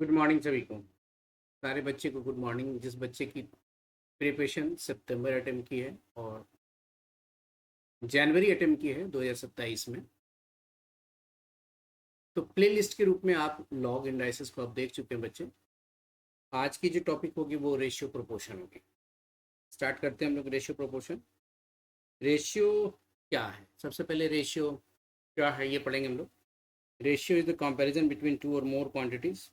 Good morning सभी को। सारे बच्चे को गुड मॉर्निंग। जिस बच्चे की प्रिपरेशन सितंबर अटेम्प्ट की है और जनवरी अटेम्प्ट की है 2027 में, तो प्ले लिस्ट के रूप में आप लॉग इंडाइसिस को आप देख चुके हैं बच्चे। आज की जो टॉपिक होगी वो रेशियो प्रोपोर्शन होगी। स्टार्ट करते हैं हम लोग रेशियो प्रोपोर्शन। रेशियो क्या है? सबसे पहले रेशियो क्या है ये पढ़ेंगे हम लोग। Ratio is the comparison between two or more quantities.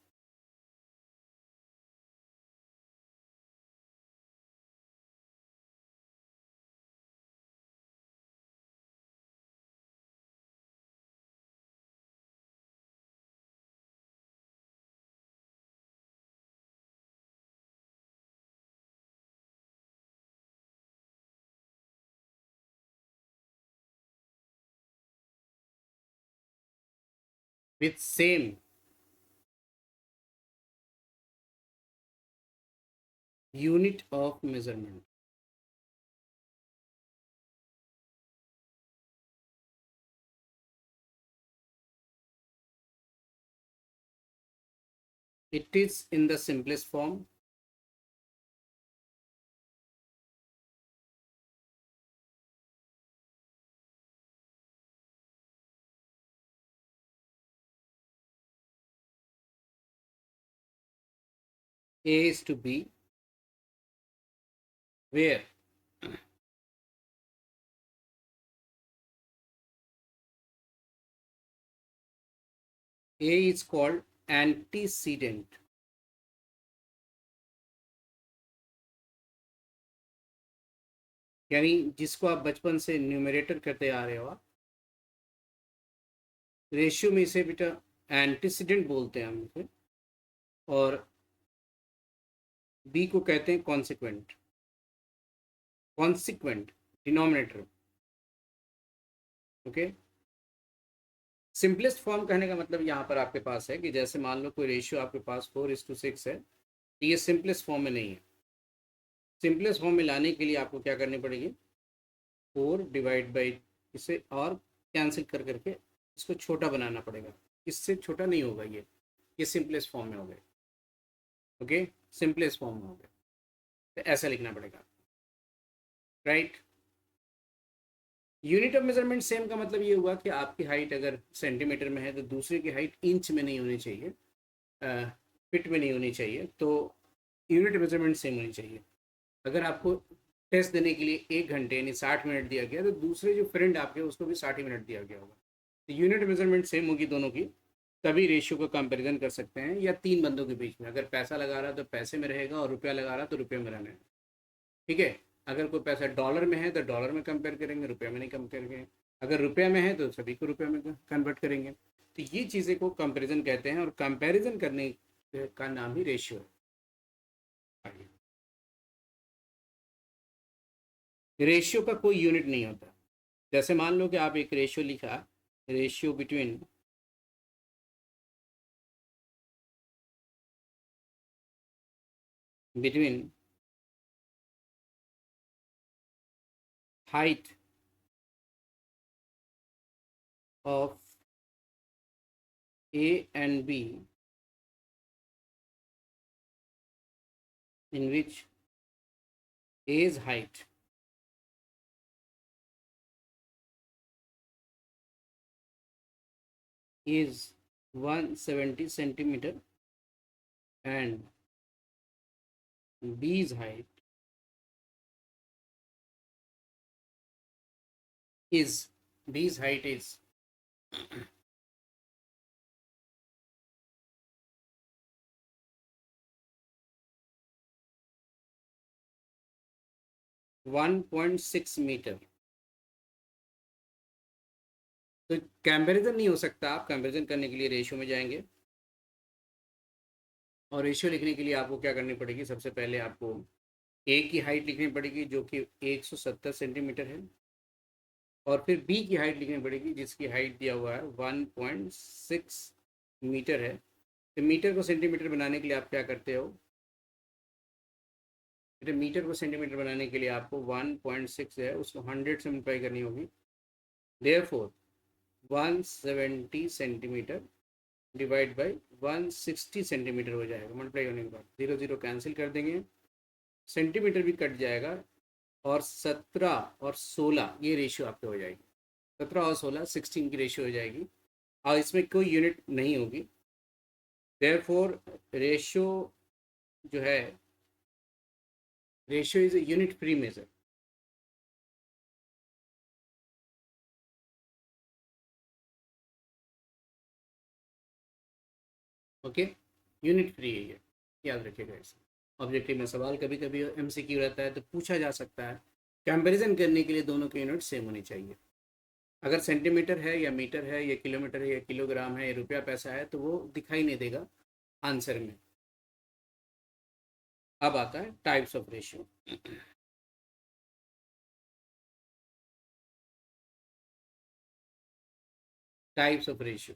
With same unit of measurement. It is in the simplest form. A is to B, where A is called antecedent. यानी जिसको आप बचपन से न्यूमरेटर करते आ रहे हो आप, रेशियो में इसे बेटा एंटीसीडेंट बोलते हैं हम इसे, और बी को कहते हैं consequent. Consequent denominator. Okay. Simplest form कहने का मतलब यहाँ पर आपके पास है कि जैसे मान लो कोई रेशियो आपके पास 4:6 है, तो ये सिंपलेस्ट फॉर्म में नहीं है। सिंपलेस्ट फॉर्म में लाने के लिए आपको क्या करनी पड़ेगी? 4 डिवाइड बाई इसे और कैंसिल कर करके इसको छोटा बनाना पड़ेगा। इससे छोटा नहीं होगा ये सिंपलेस्ट फॉर्म में हो गए। ओके, सिंपलेस्ट फॉर्म में हो गए तो ऐसा लिखना पड़ेगा, right. Unit of measurement same का मतलब ये हुआ कि आपकी हाइट अगर सेंटीमीटर में है तो दूसरे की हाइट इंच में नहीं होनी चाहिए, फिट में नहीं होनी चाहिए, तो यूनिट मेजरमेंट सेम होनी चाहिए। अगर आपको टेस्ट देने के लिए 1 घंटे यानी 60 मिनट दिया गया तो दूसरे जो फ्रेंड आपके उसको भी 60 मिनट दिया गया होगा, तो यूनिट मेजरमेंट सेम होगी दोनों की, तभी रेशियो का कंपैरिजन कर सकते हैं। या 3 बंदों के बीच में अगर पैसा लगा रहा तो पैसे में रहेगा और रुपया लगा रहा तो रुपये में रहना है, ठीक है। अगर कोई पैसा डॉलर में है तो डॉलर में कंपेयर करेंगे, रुपये में नहीं कंपेयर करेंगे। अगर रुपये में है तो सभी को रुपये में कन्वर्ट करेंगे। तो ये चीज़ें को कंपैरिजन कहते हैं और कंपैरिजन करने का नाम ही रेशियो है। रेशियो का कोई यूनिट नहीं होता। जैसे मान लो कि आप एक रेशियो लिखा, ratio between height of A and B, in which A's height is 170 centimeter and B's height is B's height is 1.6 metre. तो कंपैरिजन नहीं हो सकता। आप कंपैरिजन करने के लिए रेशियो में जाएंगे और रेशियो लिखने के लिए आपको क्या करनी पड़ेगी? सबसे पहले आपको ए की हाइट लिखनी पड़ेगी जो कि 170 सेंटीमीटर है, और फिर बी की हाइट लिखनी पड़ेगी जिसकी हाइट दिया हुआ है 1.6 मीटर है। तो मीटर को सेंटीमीटर बनाने के लिए आप क्या करते हो? मीटर को सेंटीमीटर बनाने के लिए आपको 1.6 है उसको 100 से मल्टीप्लाई करनी होगी। Therefore 170 centimetre divide by 160 centimetre हो जाएगा। मल्टीप्लाई होने के बाद 0 0 कैंसिल कर देंगे, सेंटीमीटर भी कट जाएगा, और 17 और 16 ये रेशियो आपके हो जाएगी। 17 और 16 16 की रेशियो हो जाएगी, और इसमें कोई यूनिट नहीं होगी। देयरफॉर रेशियो जो है, ratio is a unit free measure. Okay, unit free है ये, याद रखिएगा इसे। ऑब्जेक्टिव में सवाल कभी कभी एमसीक्यू रहता है तो पूछा जा सकता है। कंपैरिजन करने के लिए दोनों के यूनिट सेम होनी चाहिए। अगर सेंटीमीटर है या मीटर है या किलोमीटर है या किलोग्राम है या रुपया पैसा है तो वो दिखाई नहीं देगा आंसर में। अब आता है types of ratio. Types of ratio.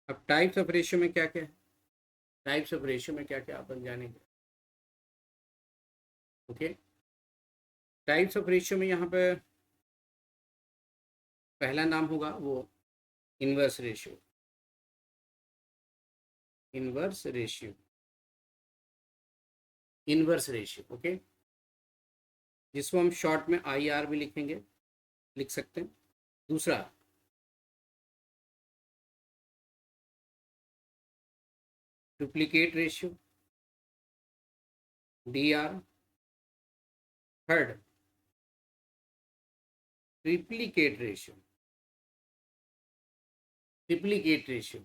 अब टाइप्स ऑफ रेशियो में क्या क्या है, टाइप्स ऑफ रेशियो में क्या क्या अपन जानेंगे। ओके, टाइप्स ऑफ रेशियो में यहाँ पे पहला नाम होगा वो inverse ratio. Inverse ratio, inverse ratio. Okay, जिसको हम शॉर्ट में आई आर भी लिखेंगे, लिख सकते हैं। दूसरा duplicate ratio, D R. Third triplicate ratio, triplicate ratio,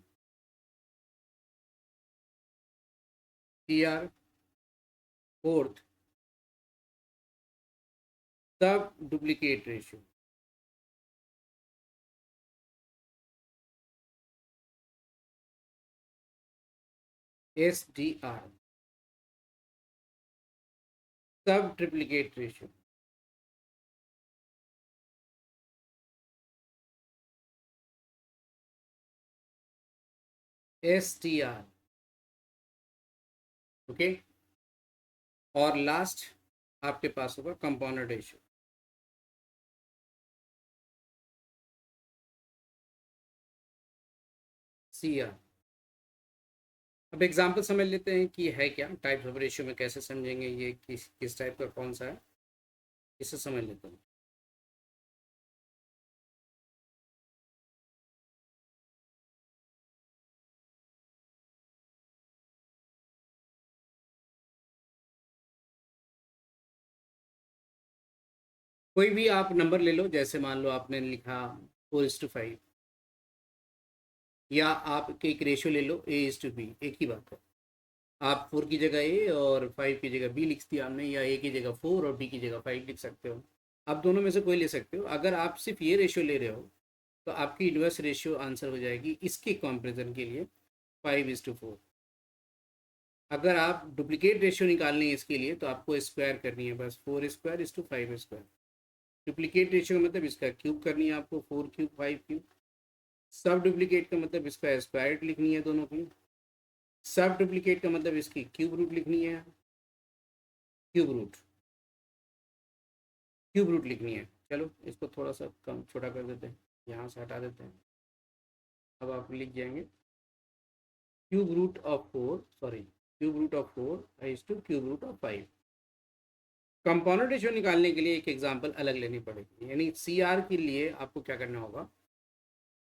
T R. Fourth sub duplicate ratio, S D R. Sub triplicate ratio, S T R. Okay, और लास्ट आपके पास होगा कंपाउंड रेशियो, सी आर। अब एग्जाम्पल समझ लेते हैं कि है क्या, टाइप्स ऑफ रेशियो में कैसे समझेंगे, ये किस टाइप का कौन सा है, इसे समझ लेते हैं। कोई भी आप नंबर ले लो, जैसे मान लो आपने लिखा 4:5, या आप एक रेशियो ले लो A:B, एक ही बात है। आप 4 की जगह ए और 5 की जगह बी लिख दिया आपने, या ए की जगह 4 और बी की जगह 5 लिख सकते हो। आप दोनों में से कोई ले सकते हो। अगर आप सिर्फ ये रेशियो ले रहे हो तो आपकी इन्वर्स रेशियो आंसर हो जाएगी इसके कंपैरिजन के लिए 5:4। अगर आप डुप्लीकेट रेशियो निकालनी है इसके लिए तो आपको स्क्वायर करनी है, बस 4² डुप्लीकेट रेशियो का मतलब इसका क्यूब करनी है आपको, 4³ 5³। सब डुप्लीकेट का मतलब इसका स्क्वायर लिखनी है दोनों की। सब डुप्लीकेट का मतलब इसकी क्यूब रूट लिखनी है, क्यूब रूट, क्यूब रूट लिखनी है। चलो इसको थोड़ा सा कम छोटा कर देते हैं, यहाँ से हटा देते हैं। अब आप लिख जाएंगे cube root of 4, sorry, cube root of 4 is to cube root of 5। Compound ratio निकालने के लिए एक एग्जांपल अलग लेनी पड़ेगी, यानी सी आर के लिए आपको क्या करना होगा,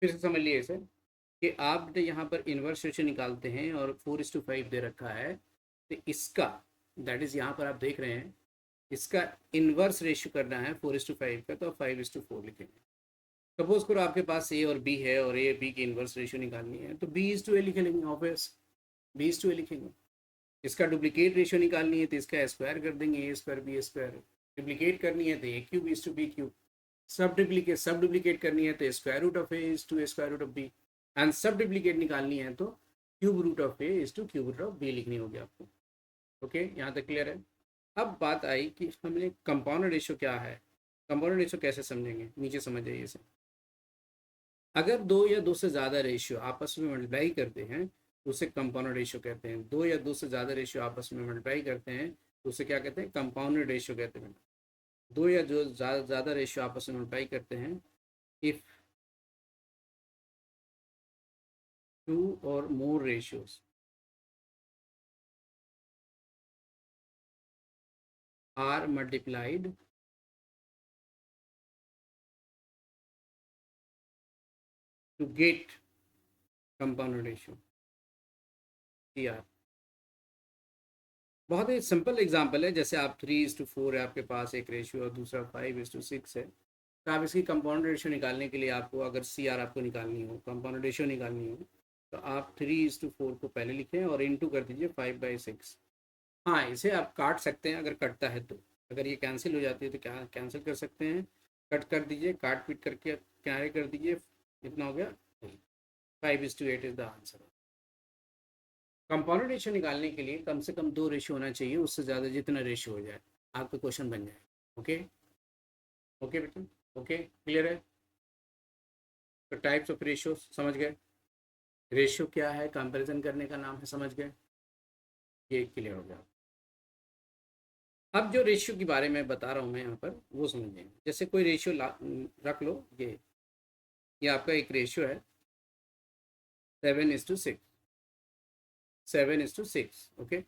फिर से समझ लिए इसे, कि आप यहाँ पर इन्वर्स रेशियो निकालते हैं और 4:5 दे रखा है, तो इसका दैट इज़ यहाँ पर आप देख रहे हैं, इसका इन्वर्स रेशियो करना है 4:5 का, तो 5:4 लिखेंगे। सपोज करो आपके पास ए और बी है और ए बी की इन्वर्स रेशियो निकालनी है, तो B:A लिख लेंगे, ऑब्वियस B:A लिखेंगे। इसका डुप्लीकेट रेशियो निकालनी है तो इसका स्क्वायर कर देंगे, A² B²। डुप्लीकेट करनी है तो A³ B³ सब डुप्लीकेट करनी है तो square root of a is to square root of b, and subduplicate निकालनी है तो cube root of a is to cube root of b लिखनी होगी आपको। ओके, यहाँ तक क्लियर है। अब बात आई कि हमने कंपाउंड रेशियो क्या है, कंपाउंड रेशियो कैसे समझेंगे, नीचे समझ जाइए इसे। अगर दो या दो से ज़्यादा रेशियो आपस में मल्टीप्लाई करते हैं तो उसे कंपाउंड रेशियो कहते हैं। दो या दो से ज़्यादा रेशियो आपस में मल्टीप्लाई करते हैं तो उसे क्या कहते हैं, कंपाउंडेड रेशियो कहते हैं। दो या जो ज़्यादा रेशियो आपस में मल्टीप्लाई करते हैं, if two or more ratios are multiplied to get compounded ratio, C R. बहुत ही सिंपल एग्जांपल है, जैसे आप 3:4 है आपके पास एक रेशियो और दूसरा 5:6 है, तो आप इसकी कंपाउंड रेशियो निकालने के लिए आपको, अगर सी आर आपको निकालनी हो, कंपाउंड रेशियो निकालनी हो, तो आप 3:4 को पहले लिखें और इंटू कर दीजिए 5/6। हाँ, इसे आप काट सकते हैं अगर कटता है तो, अगर ये कैंसिल हो जाती है तो क्या कैंसिल कर सकते हैं, कट कर दीजिए, काट पीट करके किनारे कर दीजिए, इतना हो गया। 5:8 is the answer. Compound ratio निकालने के लिए कम से कम दो रेशियो होना चाहिए, उससे ज़्यादा जितना रेशियो हो जाए आपका क्वेश्चन बन जाए। ओके, ओके बेटा, ओके क्लियर है। तो टाइप्स ऑफ रेशियो समझ गए, रेशियो क्या है, कंपैरिजन करने का नाम है, समझ गए, ये क्लियर हो गया। अब जो रेशियो के बारे में बता रहा हूँ मैं यहाँ पर वो समझिए। जैसे कोई रेशियो रख लो, ये आपका एक रेशियो है 7:6, 7:6, ओके,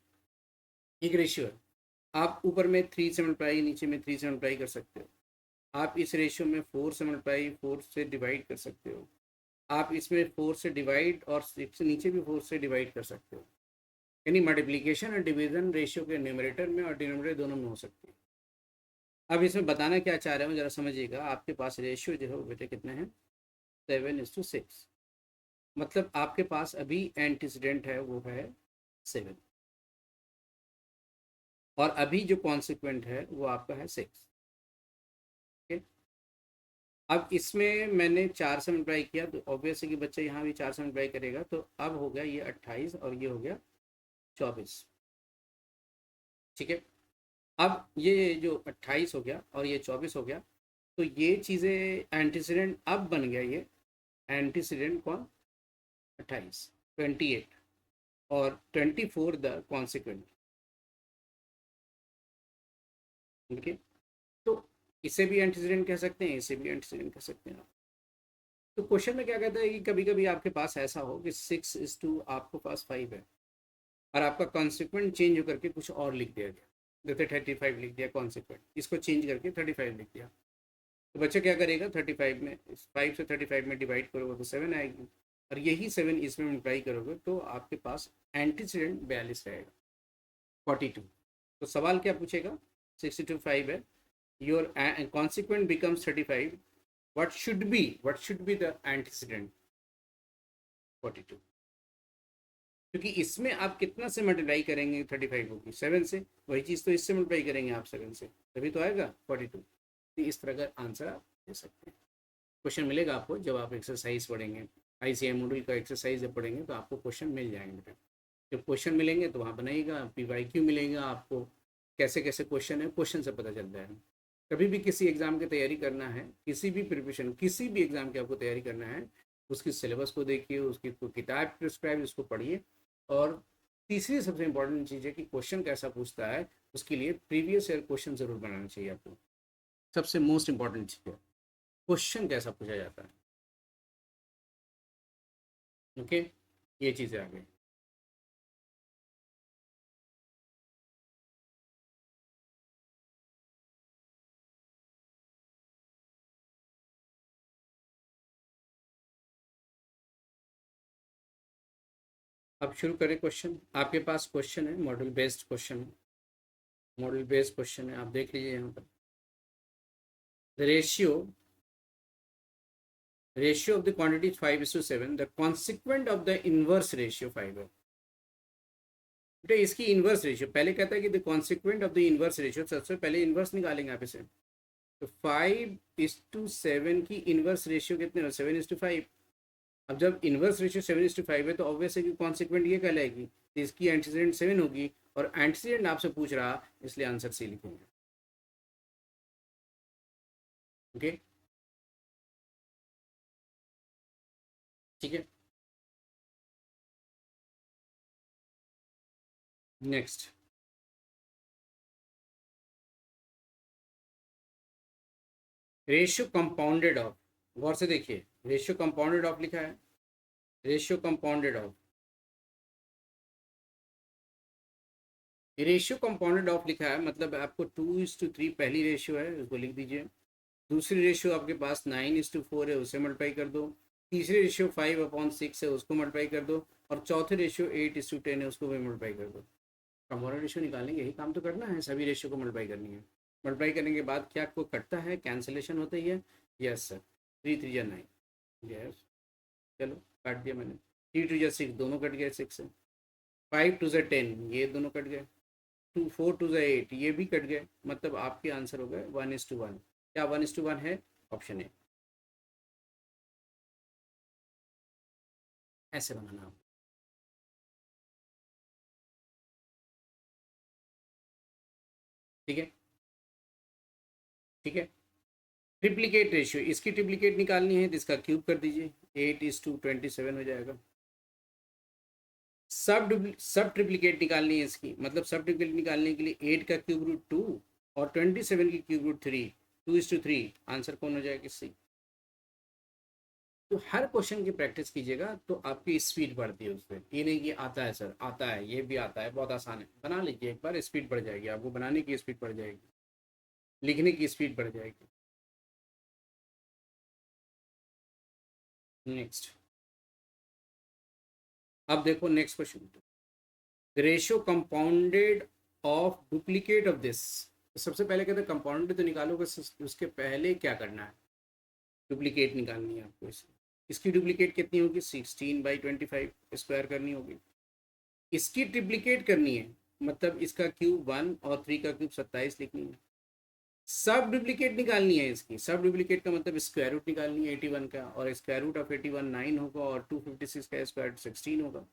एक रेशियो है। आप ऊपर में 3 से मल्टीप्लाई, नीचे में 3 से मल्टीप्लाई कर सकते हो। आप इस रेशियो में 4 से मल्टीप्लाई, 4 से डिवाइड कर सकते हो। आप इसमें 4 से डिवाइड और 6 से नीचे भी 4 से डिवाइड कर सकते हो। यानी मल्टीप्लिकेशन और डिवीजन रेशियो के न्यूमरेटर में और डिनोमिनेटर दोनों में हो सकती है। अब इसमें बताना क्या चाह रहे हो जरा समझिएगा। आपके पास रेशियो जो है वो बेटे कितने हैं, 7:6। मतलब आपके पास अभी एंटीसीडेंट है वो है 7, और अभी जो कॉन्सिक्वेंट है वो आपका है 6। ओके, अब इसमें मैंने 4 से मल्टीप्लाई किया तो ऑब्वियस है कि बच्चा यहाँ भी 4 से मल्टीप्लाई करेगा, तो अब हो गया ये 28 और ये हो गया 24। ठीक है, अब ये जो 28 हो गया और ये 24 हो गया, तो ये चीज़ें एंटीसीडेंट अब बन गया ये एंटीसीडेंट कौन, 28, 28 और 24 द कॉन्सिक्वेंट। ओके, तो इसे भी एंटीसीडेंट कह सकते हैं, इसे भी एंटीसीडेंट कह सकते हैं आप। तो क्वेश्चन में क्या कहता है कि कभी कभी आपके पास ऐसा हो कि 6:2 आपके पास 5 है और आपका कॉन्सिक्वेंट चेंज होकर के कुछ और लिख दिया गया, जैसे 35 लिख दिया कॉन्सिक्वेंट, इसको चेंज करके 35 लिख दिया। तो बच्चा क्या करेगा, 35 में 5 से 35 में डिवाइड करोगे तो 7 आएगी, और यही 7 इसमें मल्टीप्लाई करोगे तो आपके पास एंटीसीडेंट 42 रहेगा, 42। तो सवाल क्या पूछेगा, 62 5 है, your consequent becomes 35, what should be the antecedent, 42। क्योंकि इसमें आप कितना से मल्टीप्लाई करेंगे, 35 होगी 7 से, वही चीज़ तो इससे मल्टीप्लाई करेंगे आप 7 से, तभी तो आएगा 42। तो इस तरह का आंसर आप दे सकते हैं। क्वेश्चन मिलेगा आपको जब आप एक्सरसाइज पढ़ेंगे, ICM मॉड्यूल का एक्सरसाइज जब पढ़ेंगे तो आपको क्वेश्चन मिल जाएंगे बेटा। जब क्वेश्चन मिलेंगे तो वहाँ बनाइएगा, PYQ मिलेगा आपको, कैसे कैसे क्वेश्चन है, क्वेश्चन से पता चलता है। कभी भी किसी एग्ज़ाम की तैयारी करना है, किसी भी प्रिपरेशन, किसी भी एग्ज़ाम की आपको तैयारी करना है, उसकी सिलेबस को देखिए, उसकी किताब प्रिस्क्राइब उसको पढ़िए, और तीसरी सबसे इंपॉर्टेंट चीज़ है कि क्वेश्चन कैसा पूछता है, उसके लिए प्रीवियस ईयर क्वेश्चन ज़रूर बनाना चाहिए आपको। सबसे मोस्ट इंपॉर्टेंट चीज़ है क्वेश्चन कैसा पूछा जाता है। ओके, ये चीज़ें आ गई। अब शुरू करें क्वेश्चन। आपके पास क्वेश्चन है, मॉडल बेस्ड क्वेश्चन है, मॉडल बेस्ड क्वेश्चन है, आप देख लीजिए यहाँ पर। The ratio of the quantity 5:7, the consequent of the inverse ratio 5 है। बेटा इसकी इनवर्स रेशियो पहले कहता है कि the consequent of the inverse ratio, सबसे पहले इनवर्स निकालेंगे आप इसे। तो 5:7 की इनवर्स रेशियो कितने हो, 7:5। अब जब इनवर्स रेशियो 7:5 है तो ऑब्वियस है कि कॉन्सिक्वेंट ये कहलाएगी, तो इसकी एंटीसीडेंट 7 होगी, और एंटीसीडेंट आपसे पूछ रहा, इसलिए आंसर सी लिखेंगे। ओके, ठीक है। नेक्स्ट, रेशियो कंपाउंडेड ऑफ, गौर से देखिए, रेशियो कंपाउंडेड ऑफ लिखा है, ratio compounded of, ratio compounded of लिखा है, मतलब आपको 2:3 पहली रेशियो है, उसको लिख दीजिए। दूसरी रेशियो आपके पास 9:4 है, उसे मल्टीप्लाई कर दो। तीसरी रेशियो 5/6 है, उसको मल्टीप्लाई कर दो। और चौथी रेशियो 8:10 है, उसको भी मल्टीप्लाई कर दो। कंपाउंडेड रेशियो निकालेंगे, यही काम तो करना है, सभी रेशियो को मल्टीप्लाई करनी है। मल्टीप्लाई करने के बाद क्या को कटता है, कैंसिलेशन होती है। Yes sir, 3 3 9। यस, चलो काट दिया मैंने। 3 2 6, दोनों कट गए 6 से। 5 2 10, ये दोनों कट गए। 4 2 8, ये भी कट गए। मतलब आपके आंसर हो गए 1:1। क्या 1:1 है? Option A. ऐसे बनाना आप। ठीक है, ठीक है। ट्रिप्लीकेट रेशियो, इसकी ट्रिप्लीकेट निकालनी है तो इसका क्यूब कर दीजिए, 8:27 हो जाएगा। सब ट्रिप्लीकेट निकालनी है इसकी, मतलब सब ट्रिप्लीकेट निकालने के लिए 8 का क्यूब रूट 2 और 27 की क्यूब रूट 3, 2:3। आंसर कौन हो जाएगा इससे? तो हर क्वेश्चन की प्रैक्टिस कीजिएगा तो आपकी स्पीड बढ़ती है उससे। ये नहीं कि आता है सर, आता है, ये भी आता है, बहुत आसान है, बना लीजिए एक बार, स्पीड बढ़ जाएगी, आपको बनाने की स्पीड बढ़ जाएगी, लिखने की स्पीड बढ़ जाएगी। नेक्स्ट, अब देखो next question. Ratio compounded of duplicate of this. सबसे पहले कहते हैं कंपाउंडेड तो निकालोगे, उसके पहले क्या करना है, डुप्लीकेट निकालनी है आपको इसकी। इसकी डुप्लीकेट कितनी होगी, 16/25 स्क्वायर करनी होगी। इसकी ट्रिप्लीकेट करनी है, मतलब इसका क्यूब 1 और 3 का क्यूब 27 लिखनी है। सब डुप्लीकेट निकालनी है इसकी, सब डुप्लीकेट का मतलब स्क्वायर रूट निकालनी है 81 का, और स्क्वायर रूट ऑफ 81 9 होगा, और 256 का स्क्वायर 16 होगा।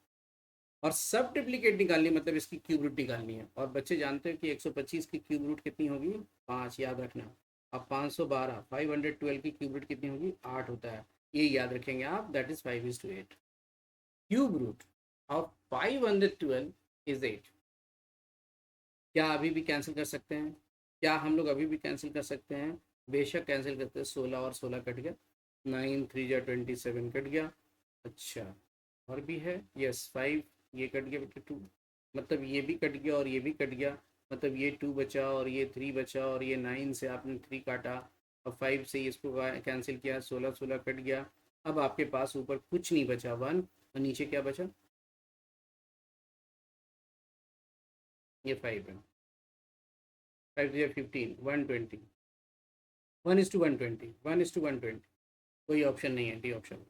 और सब डुप्लीकेट निकालनी है, मतलब इसकी क्यूब रूट निकालनी है। और बच्चे जानते हैं कि 125 की क्यूब रूट कितनी होगी, 5, याद रखना। अब 512, 512 की क्यूब रूट कितनी होगी, 8 होता है। ये याद रखेंगे आप, that is 5:8। Cube root of 512 is 8। क्या अभी भी कैंसिल कर सकते हैं? क्या हम लोग अभी भी कैंसिल कर सकते हैं? बेशक कैंसिल करते हैं। 16 और 16 कट गया, 9 3 जा 27 कट गया। अच्छा, और भी है, यस 5, ये कट गया बेटा 2, मतलब ये भी कट गया और ये भी कट गया। मतलब ये 2 बचा और ये 3 बचा, और ये 9 से आपने 3 काटा और 5 से इसको कैंसिल किया, 16 16 कट गया। अब आपके पास ऊपर कुछ नहीं बचा, 1, और नीचे क्या बचा, ये 5 है। 5 15, 120, 1:120, 1:120। कोई ऑप्शन नहीं है, डी ऑप्शन।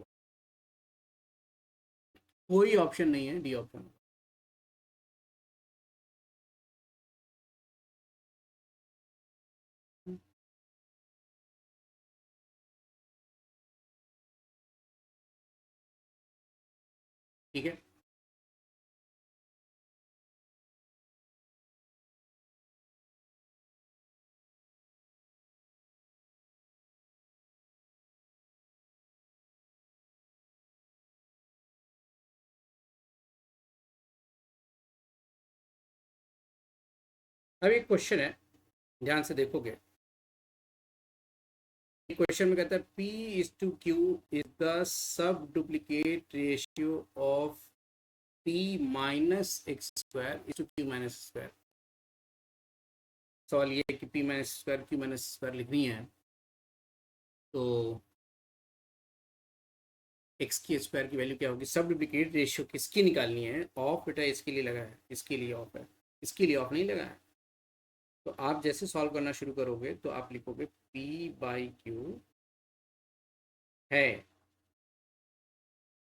कोई ऑप्शन नहीं है, डी ऑप्शन। ठीक है, अब एक क्वेश्चन है, ध्यान से देखोगे। क्वेश्चन में कहता है P:Q is the sub duplicate ratio of P-(x²) सवाल ये है कि P-(2) Q-2 लिखनी है, तो x की स्क्वायर की वैल्यू क्या होगी, सब डुप्लीकेट रेशियो किसकी निकालनी है। ऑफ बेटा इसके लिए लगा है, इसके लिए ऑफ है, इसके लिए ऑफ नहीं लगा है। तो आप जैसे सॉल्व करना शुरू करोगे तो आप लिखोगे P/Q है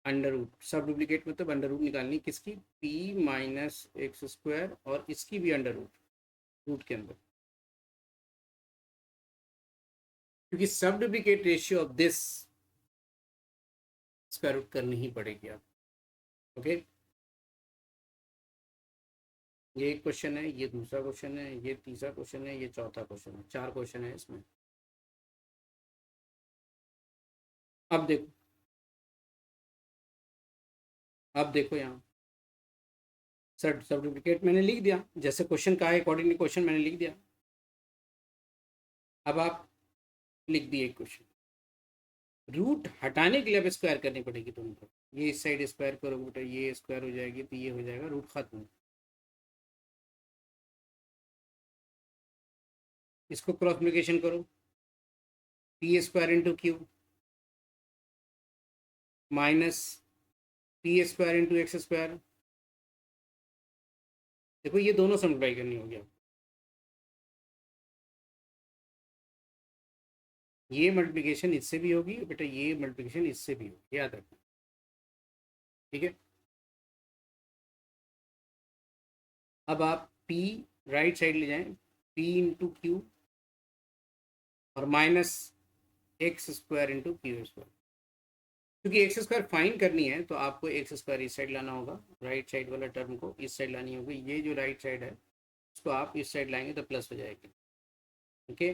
अंडर रूट, सब डुप्लीकेट मतलब अंडर रूट निकालनी किसकी, P-(x²) और इसकी भी अंडर रूट, रूट के अंदर, क्योंकि सब duplicate ratio of this square root करनी ही पड़ेगी आप। ओके, ये एक क्वेश्चन है, ये दूसरा क्वेश्चन है, ये तीसरा क्वेश्चन है, ये चौथा क्वेश्चन है, 4 क्वेश्चन है इसमें। अब देखो, अब देखो यहाँ, सर सब डुप्लीकेट मैंने लिख दिया, जैसे क्वेश्चन का है अकॉर्डिंगली क्वेश्चन मैंने लिख दिया। अब आप लिख दिए क्वेश्चन। रूट हटाने के लिए अब स्क्वायर करनी पड़ेगी तुमको। ये इस साइड स्क्वायर करोगे बेटा, ये स्क्वायर हो जाएगी तो ये हो जाएगा, रूट खत्म। इसको क्रॉस मल्टीप्लिकेशन करो, P square into Q minus P square into x square. देखो ये दोनों सिंप्लीफाई करनी होगी। ये मल्टीप्लिकेशन इससे भी होगी बेटा, ये मल्टीप्लिकेशन इससे भी होगी, याद रखना। ठीक है, अब आप p राइट साइड ले जाएं, p इंटू क्यू और minus x square into Q square. क्योंकि एक्स स्क्वायर फाइन करनी है तो आपको एक्स स्क्वायर इस साइड लाना होगा, राइट साइड वाला टर्म को इस साइड लानी होगी। ये जो राइट साइड है उसको आप इस साइड लाएंगे तो प्लस हो जाएगी। ओके,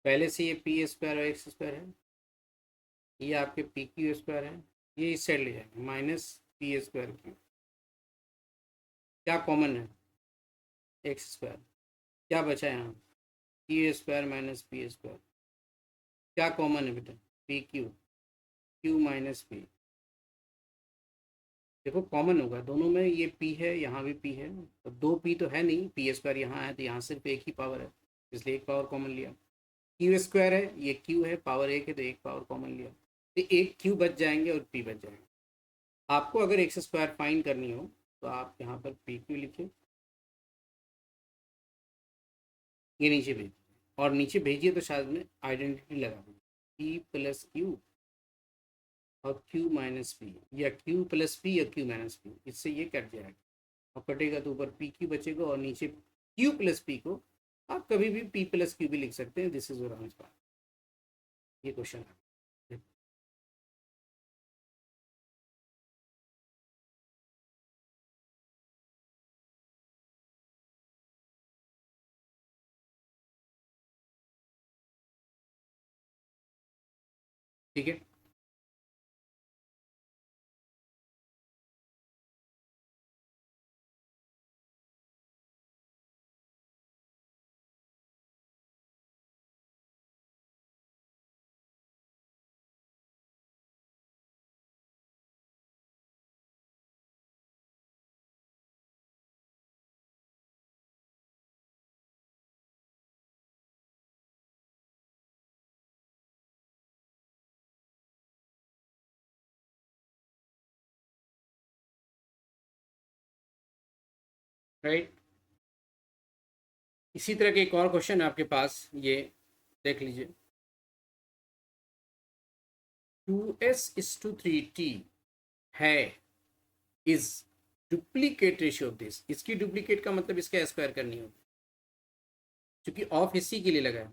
पहले से ये पी स्क्वायर और एक्स स्क्वायर है, ये आपके पी क्यू स्क्वायर है, ये इस साइड ले जाएंगे माइनस पी स्क्वायर क्यू। क्या कॉमन है? X square. क्या बचा यहाँ? P square minus P square. क्या कॉमन है बेटा? P Q, Q minus P. देखो कॉमन होगा दोनों में, ये पी है यहाँ भी पी है, तो दो पी तो है नहीं, पी स्क्वायर यहाँ है तो यहाँ सिर्फ एक ही पावर है, इसलिए एक पावर कॉमन लिया। क्यू स्क्वायर है, ये क्यू है, पावर एक है तो एक पावर कॉमन लिया, तो एक क्यू बच जाएंगे और पी बच जाएंगे। आपको अगर एक्स स्क्वायर फाइन करनी हो तो आप यहाँ पर पी क्यू लिखिए, ये नीचे भेजिए, और नीचे भेजिए तो शायद में आइडेंटिटी लगा दूँ, पी प्लस क्यू और क्यू माइनस पी, या क्यू प्लस पी या क्यू माइनस पी, इससे ये कट जाएगा और कटेगा तो ऊपर पी क्यू बचेगा और नीचे क्यू प्लस पी को आप कभी भी पी प्लस क्यू भी लिख सकते हैं। This is your answer. ये क्वेश्चन है। ठीक है, राइट। इसी तरह के एक और क्वेश्चन है आपके पास, ये देख लीजिए। 2s:3t है is duplicate ratio of this. इसकी डुप्लीकेट का मतलब इसका स्क्वायर करनी होगी, क्योंकि ऑफ इसी के लिए लगा है।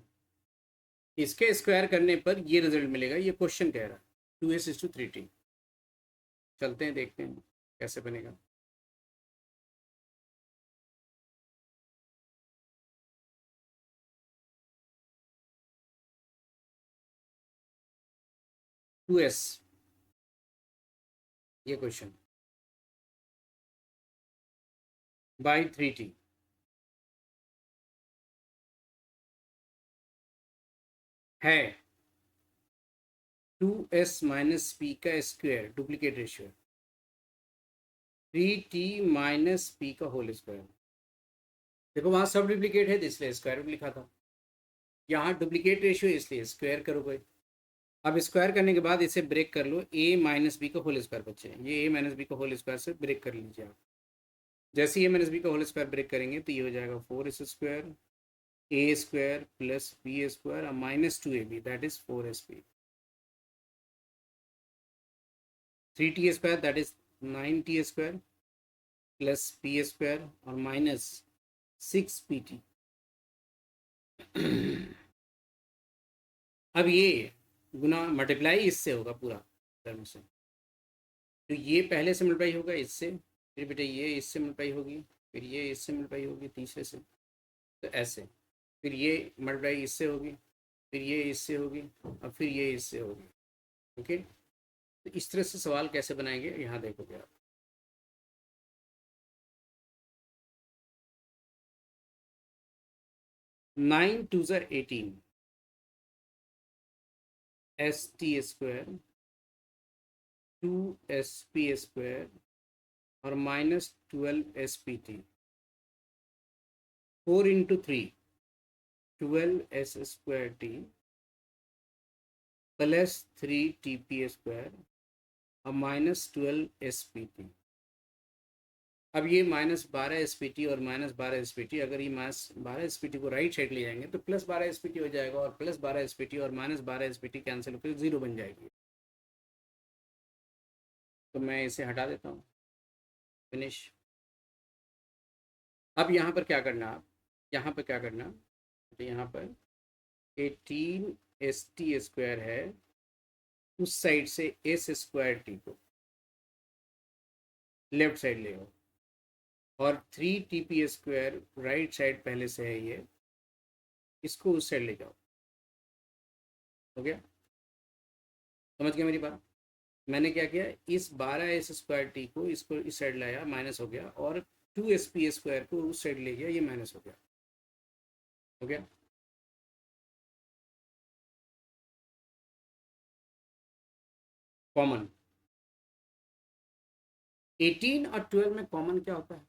इसके स्क्वायर करने पर ये रिजल्ट मिलेगा, ये क्वेश्चन कह रहा है 2s:3t। चलते हैं देखते हैं कैसे बनेगा। 2s, ये क्वेश्चन बाई 3t है 2s माइनस पी का square, duplicate ratio 3t minus P का होल स्क्वायर। देखो वहाँ सब डुप्लीकेट है तो इसलिए स्क्वायर भी लिखा था, यहाँ डुप्लीकेट रेशियो इसलिए स्क्वायर करोगे। अब स्क्वायर करने के बाद इसे ब्रेक कर लो, ए माइनस बी का होल स्क्वायर बचे, ये ए माइनस बी का होल स्क्वायर से ब्रेक कर लीजिए आप। जैसे ए माइनस बी का होल स्क्वायर ब्रेक करेंगे तो ये हो जाएगा 4s स्क्वायर ए स्क्वायर प्लस बी स्क्वायर और minus 2ab, that is 4sp। 3t square that is 9t square plus P square और माइनस 6pt। अब ये गुना मल्टीप्लाई इससे होगा पूरा टर्म से, तो ये पहले से मल्टीप्लाई होगा इससे, फिर बेटा ये इससे मल्टीप्लाई होगी, फिर ये इससे मल्टीप्लाई होगी तीसरे से, तो ऐसे, फिर ये मल्टीप्लाई इससे होगी, फिर ये इससे होगी और फिर ये इससे होगी। ओके, तो इस तरह से सवाल कैसे बनाएंगे यहाँ देखोगे आप। 9 2 ज़ा 18 S T square 2 S P square और -12 SPT 4 इंटू 3 12 S² +3 TP² और -12 SPT। अब ये -12 SPT और -12 SPT, अगर ये -12 SPT को राइट साइड ले जाएंगे तो +12 SPT हो जाएगा, और +12 SPT और -12 SPT कैंसिल होकर 0 बन जाएगी। तो मैं इसे हटा देता हूँ, फिनिश। अब यहाँ पर क्या करना, आप यहाँ पर क्या करना, तो यहाँ पर 18 ST² है, उस साइड से S² को लेफ्ट साइड ले आओ, और 3 TP² राइट साइड पहले से है ये, इसको उस साइड ले जाओ। हो गया, समझ गया मेरी बात? मैंने क्या किया, इस 12 S² को इसको इस साइड लाया, माइनस हो गया, और 2 SP² को उस साइड ले गया, ये माइनस हो गया। हो गया, कॉमन 18 और 12 में कॉमन क्या होता है?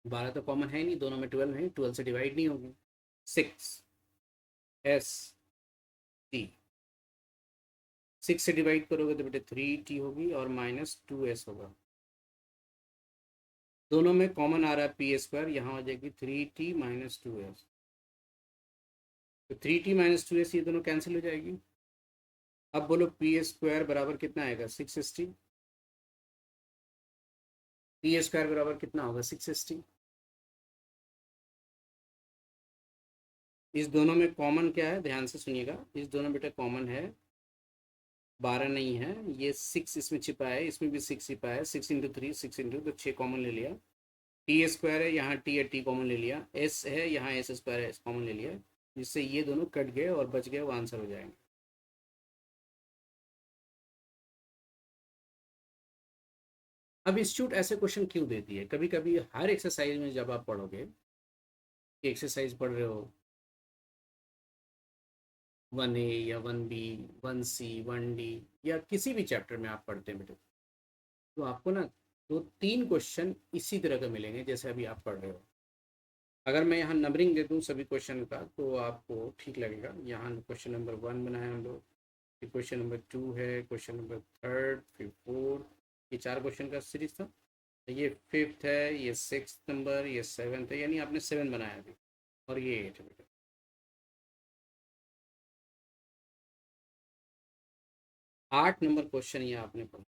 12 तो कॉमन है ही नहीं, दोनों में 12 है, 12 से डिवाइड नहीं होगी। 6 S T, 6 से डिवाइड करोगे तो बेटे 3T होगी और -2S होगा। दोनों में कॉमन आ रहा है P², यहाँ हो जाएगी 3T -2S। तो 3T - 2S ये दोनों कैंसिल हो जाएगी। अब बोलो P² बराबर कितना आएगा? 6ST। P² बराबर कितना होगा? 6ST। इस दोनों में कॉमन क्या है, ध्यान से सुनिएगा, इस दोनों बेटा कॉमन है 12 नहीं है, ये 6 इसमें छिपा है, इसमें भी 6 छिपा है, 6 इंटू 3 6 इंटू, तो 6 कॉमन ले लिया। T² है, यहाँ T है, T कॉमन ले लिया। S है, यहाँ S² है, S कॉमन ले लिया, जिससे ये दोनों कट गए और बच गए, वो आंसर हो जाएंगे। अब इंस्टीट्यूट ऐसे क्वेश्चन क्यों देती है? कभी कभी हर एक्सरसाइज में जब आप पढ़ोगे, एक्सरसाइज पढ़ रहे हो 1A या 1B 1C 1D या किसी भी चैप्टर में आप पढ़ते हैं बेटे, तो आपको ना 2 3 क्वेश्चन इसी तरह का मिलेंगे जैसे अभी आप पढ़ रहे हो। अगर मैं यहाँ नंबरिंग दे दूँ सभी क्वेश्चन का तो आपको ठीक लगेगा। यहाँ क्वेश्चन नंबर 1 बनाए हम लोग, फिर क्वेश्चन नंबर 2 है, क्वेश्चन नंबर 3, फिर 4, ये 4 क्वेश्चन का सीरीज था। ये 5th है, ये 6th नंबर, ये 7th है, यानी आपने 7 बनाया अभी, और ये 8 है बेटा। 8 नंबर क्वेश्चन ये आपने पढ़ा,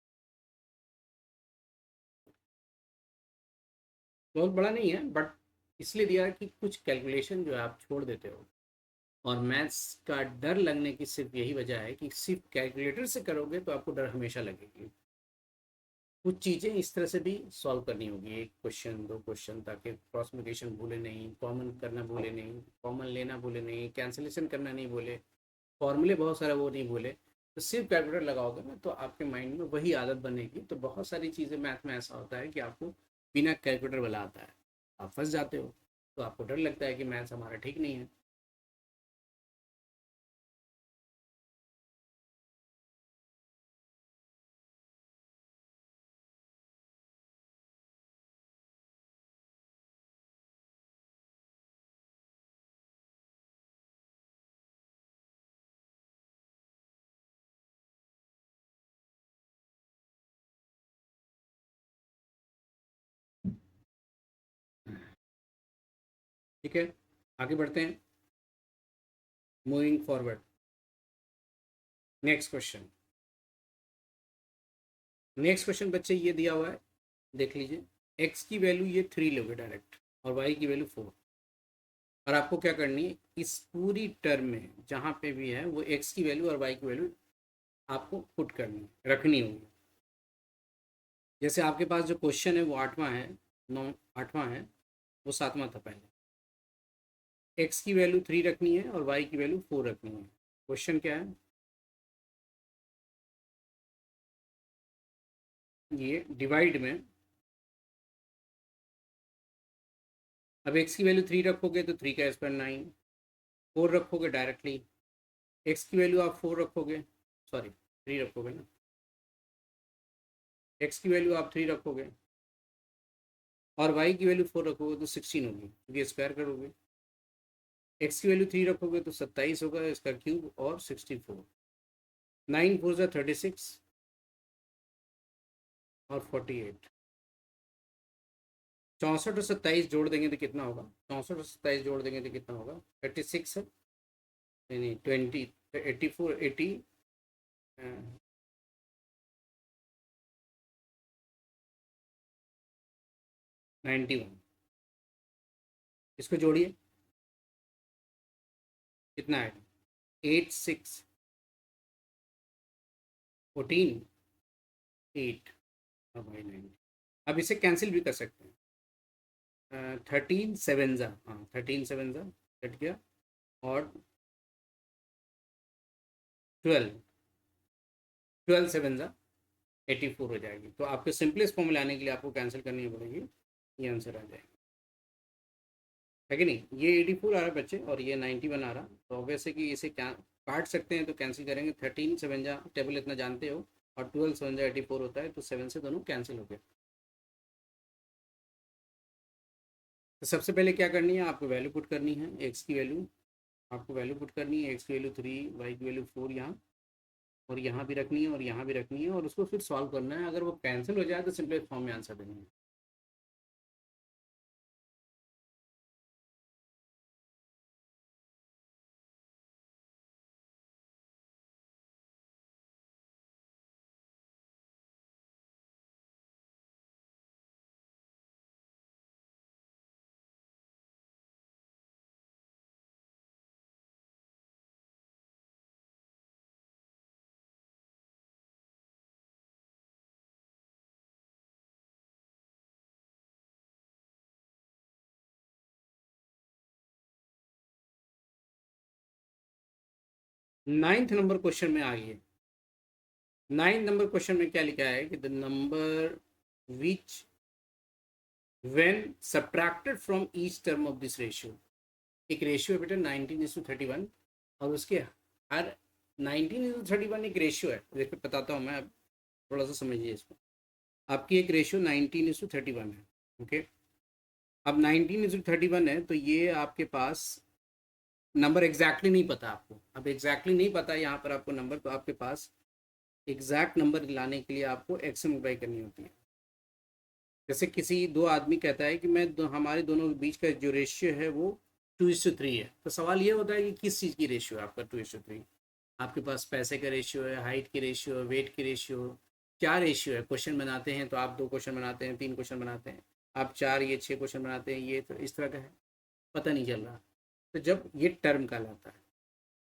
बहुत बड़ा नहीं है, बट इसलिए दिया है कि कुछ कैलकुलेशन जो है आप छोड़ देते हो, और मैथ्स का डर लगने की सिर्फ यही वजह है कि सिर्फ कैलकुलेटर से करोगे तो आपको डर हमेशा लगेगी। कुछ चीज़ें इस तरह से भी सॉल्व करनी होगी, 1 क्वेश्चन 2 क्वेश्चन, ताकि क्रॉस मल्टीप्लिकेशन भूले नहीं, कॉमन करना भूले नहीं, कॉमन लेना भूले नहीं, कैंसिलेशन करना नहीं भूले, फॉर्मूले बहुत सारा वो नहीं भूले। तो सिर्फ कैलकुलेटर लगाओगे ना तो आपके माइंड में वही आदत बनेगी। तो बहुत सारी चीज़ें मैथ में ऐसा होता है कि आपको बिना कैलकुलेटर वाला आता है, आप फंस जाते हो, तो आपको डर लगता है कि मैथ्स हमारा ठीक नहीं है। ठीक है, आगे बढ़ते हैं, moving forward. Next question, next question बच्चे ये दिया हुआ है, देख लीजिए। एक्स की वैल्यू ये 3 लोगे डायरेक्ट, और वाई की वैल्यू 4, और आपको क्या करनी है, इस पूरी टर्म में जहाँ पे भी है वो एक्स की वैल्यू और वाई की वैल्यू आपको पुट करनी है, रखनी होगी। जैसे आपके पास जो क्वेश्चन है वो 8वां है, 8वां है, वो 7वां था पहले। एक्स की वैल्यू 3 रखनी है और वाई की वैल्यू 4 रखनी है। क्वेश्चन क्या है, ये डिवाइड में अब x की वैल्यू 3 रखोगे तो 3 का स्क्वायर 9, 4 रखोगे डायरेक्टली, x की वैल्यू आप 4 रखोगे, सॉरी 3 रखोगे ना, x की वैल्यू आप 3 रखोगे और y की वैल्यू 4 रखोगे तो 16 होगी, क्योंकि स्क्वायर करोगे। x की वैल्यू 3 रखोगे तो 27 होगा, इसका क्यूब और 64, 9 4 जा 36 और 48। 64 और 27 जोड़ देंगे तो कितना होगा, 64 और 27 जोड़ देंगे तो कितना होगा, 36 है, नहीं 20, 84, 80, 91। इसको जोड़िए, कितना है, 8 6 14 8, अब भाई 9, अब इसे कैंसिल भी कर सकते हैं, 13 7 जा, हाँ 13 7 जा कट गया, और 12, 12 7 जा 84 हो जाएगी। तो आपके सिंपलेस्ट फॉर्म लाने के लिए आपको कैंसिल करनी पड़ेगी, ये आंसर आ जाएगा, है कि नहीं। ये 84 आ रहा है बच्चे और ये 91 आ रहा, तो ऑब्वियस है कि इसे क्या काट सकते हैं, तो कैंसिल करेंगे, 13 7 जा टेबल इतना जानते हो, और 12 7 जा 84 होता है, तो 7 से दोनों कैंसिल हो गए। तो सबसे पहले क्या करनी है, आपको वैल्यू पुट करनी है, एक्स की वैल्यू आपको वैल्यू पुट करनी है, एक्स की वैल्यू 3, वाई की वैल्यू 4 यहाँ, और यहाँ भी रखनी है और यहाँ भी रखनी है, और उसको फिर सॉल्व करना है। अगर वो कैंसिल हो जाए तो सिंपल फॉर्म में आंसर देना है। 9th नंबर क्वेश्चन में आ गई है। 9th नंबर क्वेश्चन में क्या लिखा है कि the number which when subtracted from each term of this ratio, एक रेशियो है बेटा 19:31, और उसके हर 19:31 एक रेशियो है, देखो बताता हूँ मैं, अब थोड़ा सा समझिए इसको। आपकी एक रेशियो 19:31 है, ओके। अब 19:31 है, तो ये आपके पास नंबर एग्जैक्टली नहीं पता आपको, अब एग्जैक्टली नहीं पता यहाँ पर आपको नंबर, तो आपके पास एग्जैक्ट नंबर लाने के लिए आपको एक्स से मल्टीप्लाई करनी होती है। जैसे किसी दो आदमी कहता है कि हमारे दोनों के बीच का जो रेशियो है वो 2:3 है, तो सवाल ये होता है कि किस चीज़ की रेशियो है आपका 2:3। आपके पास पैसे का रेशियो है, हाइट की रेशियो है, वेट की रेशियो, क्या रेशियो है। क्वेश्चन बनाते हैं तो आप 2 क्वेश्चन बनाते हैं, 3 क्वेश्चन बनाते हैं, आप 4 ये 6 क्वेश्चन बनाते हैं, ये तो इस तरह का है, पता नहीं चल रहा। तो जब ये टर्म कहलाता है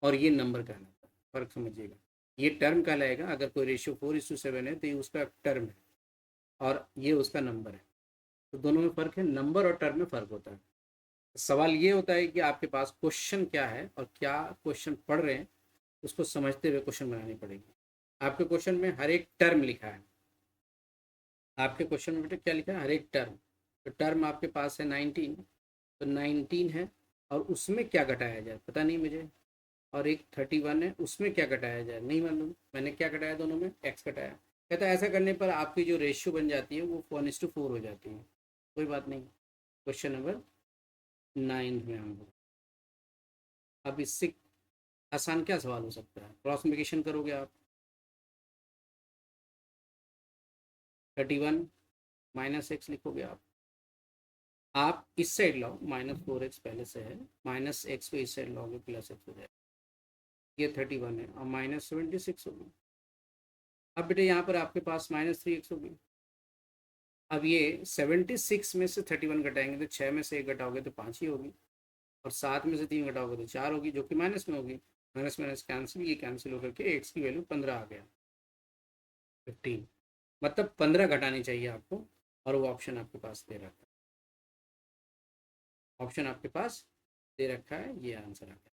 और ये नंबर कहलाता है, फर्क समझिएगा। ये टर्म कहलाएगा, अगर कोई रेशियो 4:7 है तो ये उसका टर्म है और ये उसका नंबर है, तो दोनों में फ़र्क है, नंबर और टर्म में फ़र्क होता है। सवाल ये होता है कि आपके पास क्वेश्चन क्या है और क्या क्वेश्चन पढ़ रहे हैं, उसको समझते हुए क्वेश्चन बनानी पड़ेगी। आपके क्वेश्चन में हर एक टर्म लिखा है, आपके क्वेश्चन में बेटा क्या लिखा है, हर एक टर्म। तो टर्म आपके पास है 19, तो 19 है, और उसमें क्या घटाया जाए पता नहीं मुझे, और एक 31 है, उसमें क्या घटाया जाए नहीं मालूम, मैंने क्या घटाया, दोनों में एक्स घटाया। कहता है ऐसा करने पर आपकी जो रेशियो बन जाती है वो 1:4 हो जाती है। कोई बात नहीं, क्वेश्चन नंबर 9 में हम लोग, अब इससे आसान क्या सवाल हो सकता है, क्रॉस मल्टीप्लिकेशन करोगे आप, 31 माइनस एक्स लिखोगे आप इस साइड लाओ, -4x पहले से है, माइनस एक्स को इस साइड लाओगे, प्लस एक्स हो जाएगा, ये 31 है और -76 होगी। अब बेटे यहाँ पर आपके पास -3x होगी। अब ये 76 में से 31 घटाएंगे तो 6 में से 1 घटाओगे तो 5 ही होगी, और 7 में से 3 घटाओगे तो 4 होगी, जो कि माइनस में होगी। माइनस माइनस कैंसिल, ये कैंसिल होकर के एक्स की वैल्यू 15 आ गया, 15, मतलब 15 घटानी चाहिए आपको, और वो ऑप्शन आपके पास दे रखा है, ऑप्शन आपके पास दे रखा है, ये आंसर आ गया।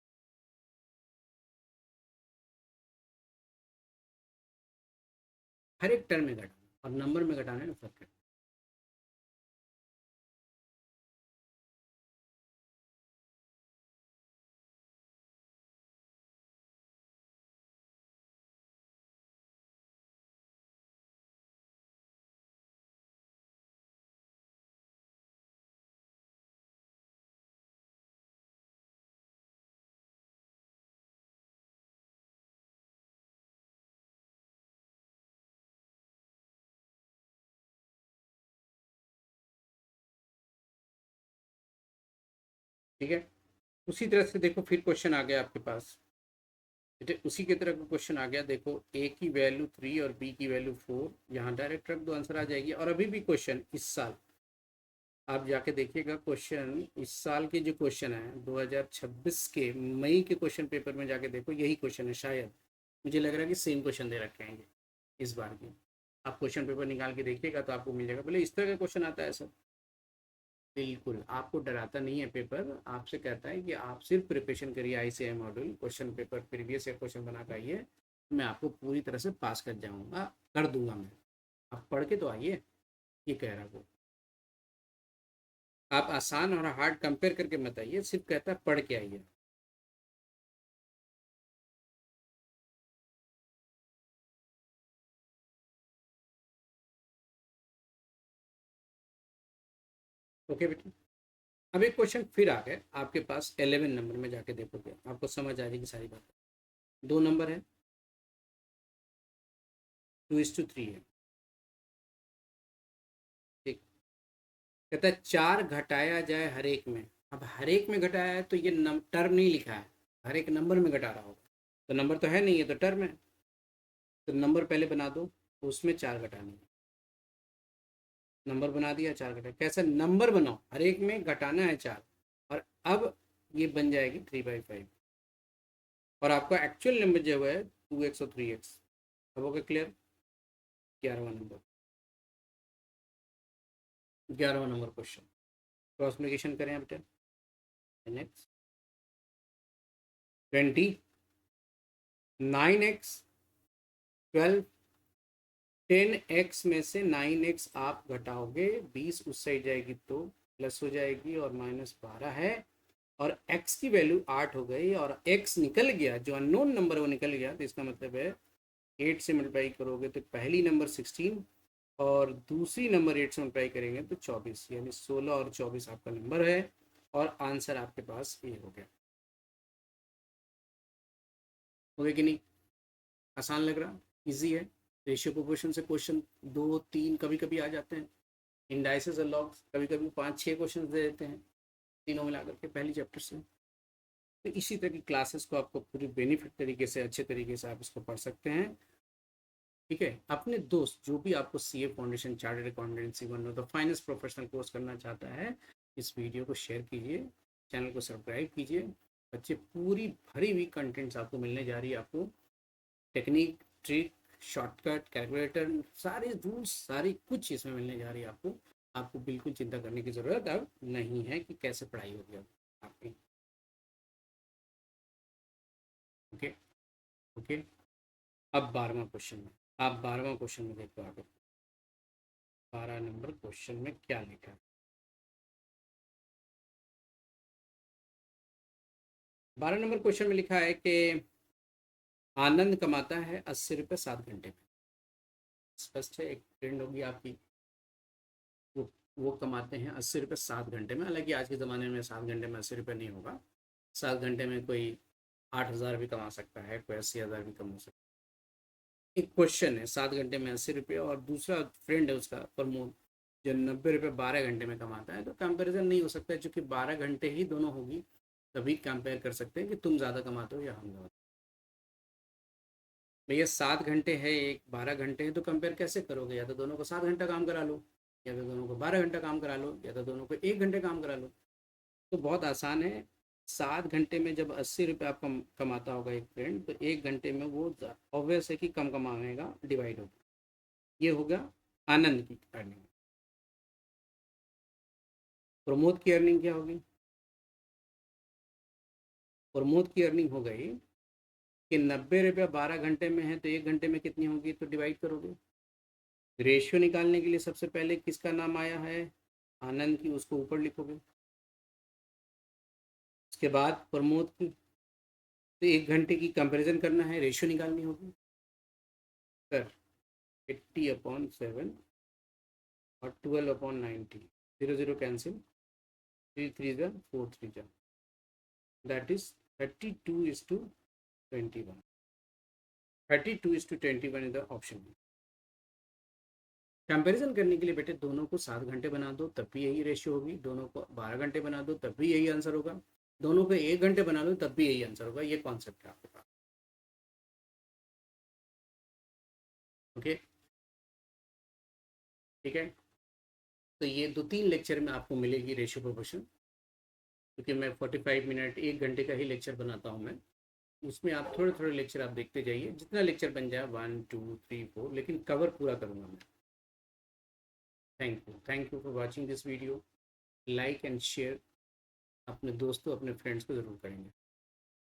हर एक टर्म में घटाना और नंबर में घटाने में फर्क है। ठीक है। उसी तरह से देखो फिर क्वेश्चन आ गया आपके पास, उसी की तरह का क्वेश्चन आ गया। देखो ए की वैल्यू 3 और बी की वैल्यू 4, यहाँ डायरेक्ट रख दो, आंसर आ जाएगी। और अभी भी क्वेश्चन इस साल आप जाके देखिएगा, क्वेश्चन इस साल के जो क्वेश्चन है 2026 के मई के क्वेश्चन पेपर में जाके देखो, यही क्वेश्चन है शायद, मुझे लग रहा है कि सेम क्वेश्चन दे रखे हैं इस बार की। आप क्वेश्चन पेपर निकाल के देखिएगा तो आपको मिल जाएगा। बोले इस तरह का क्वेश्चन आता है सर, बिल्कुल आपको डराता नहीं है पेपर, आपसे कहता है कि आप सिर्फ प्रिपरेशन करिए, ICI module question paper previous year question बना के आइए, मैं आपको पूरी तरह से पास कर जाऊंगा, कर दूंगा मैं, आप पढ़ के तो आइए, ये कह रहा वो। आप आसान और हार्ड कंपेयर करके मत आइए, सिर्फ कहता है पढ़ के आइए। ओके बेटा। अब एक क्वेश्चन फिर आ गए आपके पास 11 नंबर में, जाके देखोगे आपको समझ आ जाएगी सारी बात। 2 नंबर है, 2:3 है, ठीक। कहता है 4 घटाया जाए हर एक में। अब हर एक में घटाया है तो ये टर्म नहीं लिखा है, हर एक नंबर में घटा रहा होगा, तो नंबर तो है नहीं, है तो टर्म है। तो नंबर पहले बना दो, तो उसमें 4 घटाने हैं। नंबर बना दिया, 4 घटा, कैसे नंबर बनाओ, हर एक में घटाना है 4। और अब ये बन जाएगी 3/5, और आपका एक्चुअल नंबर जो है 2x और 3x। अब हो गया क्लियर। 11वां नंबर, 11वां नंबर क्वेश्चन, क्रॉस मल्टीप्लिकेशन करें बेटा। नेक्स्ट 20, 9x, 12, 10x में से 9x आप घटाओगे, 20 उस साइड जाएगी तो प्लस हो जाएगी, और -12 है, और x की वैल्यू 8 हो गई, और x निकल गया, जो अननोन नंबर वो निकल गया, तो इसका मतलब है 8 से मल्टीप्लाई करोगे तो पहली नंबर 16, और दूसरी नंबर 8 से मल्टीप्लाई करेंगे तो 24, यानी 16 और 24 आपका नंबर है, और आंसर आपके पास ये हो गया। हो गया कि नहीं? आसान लग रहा, इजी है। रेशियो प्रोपोर्शन से क्वेश्चन 2 3 कभी कभी आ जाते हैं, इंडाइसेस और लॉग्स कभी कभी 5 6 क्वेश्चन दे देते हैं, तीनों मिलाकर के पहली चैप्टर से। तो इसी तरह की क्लासेस को आपको पूरी बेनिफिट तरीके से, अच्छे तरीके से आप इसको पढ़ सकते हैं। ठीक है, अपने दोस्त जो भी आपको CA foundation, chartered accountancy, one of the finance professional course करना चाहता है, इस वीडियो को शेयर कीजिए, चैनल को सब्सक्राइब कीजिए। बच्चे पूरी भरी हुई कंटेंट्स आपको मिलने जा रही है, आपको टेक्निक, ट्रिक, शॉर्टकट, कैलकुलेटर, सारे रूल्स, सारी कुछ इसमें मिलने जा रही है आपको। आपको बिल्कुल चिंता करने की ज़रूरत अब नहीं है कि कैसे पढ़ाई होगी अब आपकी। ओके। ओके। अब 12वां क्वेश्चन में, आप 12वां क्वेश्चन में देखो आगे, 12 नंबर क्वेश्चन में क्या लिखा है। 12 नंबर क्वेश्चन में लिखा है कि आनंद कमाता है 80 रुपये 7 घंटे में। स्पष्ट है, एक फ्रेंड होगी आपकी, वो कमाते हैं 80 रुपये 7 घंटे में। हालांकि आज के ज़माने में 7 घंटे में 80 रुपये नहीं होगा, 7 घंटे में कोई 8,000 भी कमा सकता है, कोई 80,000 भी कमा सकता है। एक क्वेश्चन है 7 घंटे में 80 रुपये, और दूसरा फ्रेंड है उसका प्रमोद, जो 90 रुपये 12 घंटे में कमाता है। तो कंपैरिजन नहीं हो सकता है, चूँकि 12 घंटे ही दोनों होगी, तभी कंपेयर कर सकते हैं कि तुम ज़्यादा कमाते हो या हम ज़्यादा। भैया 7 घंटे है, एक 12 घंटे है, तो कंपेयर कैसे करोगे? या तो दोनों को 7 घंटा काम करा लो, या तो दोनों को 12 घंटा काम करा लो, या तो दोनों को 1 घंटे काम करा लो। तो बहुत आसान है। 7 घंटे में जब 80 रुपये आप कमाता होगा एक फ्रेंड, तो 1 घंटे में वो ऑब्वियस है कि कम कमाएगा, डिवाइड होगा। ये होगा आनंद की अर्निंग। प्रमोद की अर्निंग क्या होगी? प्रमोद की अर्निंग हो गई कि 90 रुपये 12 घंटे में है, तो 1 घंटे में कितनी होगी, तो डिवाइड करोगे। रेशियो निकालने के लिए सबसे पहले किसका नाम आया है? आनंद की, उसको ऊपर लिखोगे। उसके बाद प्रमोद की, तो 1 घंटे की कंपैरिजन करना है, रेशियो निकालनी होगी। कर 80/7 और 12/90, 0 0 cancel, 3 3 4 3, that is 32:21। 32:21 is the option. Comparison करने के लिए बेटे दोनों को 7 घंटे बना दो तब भी यही रेशियो होगी, दोनों को 12 घंटे बना दो तब भी यही आंसर होगा, दोनों को 1 घंटे बना दो तब भी यही आंसर होगा। ये कॉन्सेप्ट है आपके पास। ओके, ठीक है। तो ये 2-3 लेक्चर में आपको मिलेगी रेशियो प्रोपोर्शन, क्योंकि मैं 45 मिनट 1 घंटे का ही लेक्चर बनाता हूँ मैं। उसमें आप थोड़े थोड़े लेक्चर आप देखते जाइए, जितना लेक्चर बन जाए 1 2 3 4, लेकिन कवर पूरा करूँगा मैं। Thank you for watching this video. Like and share अपने दोस्तों अपने फ्रेंड्स को ज़रूर करेंगे।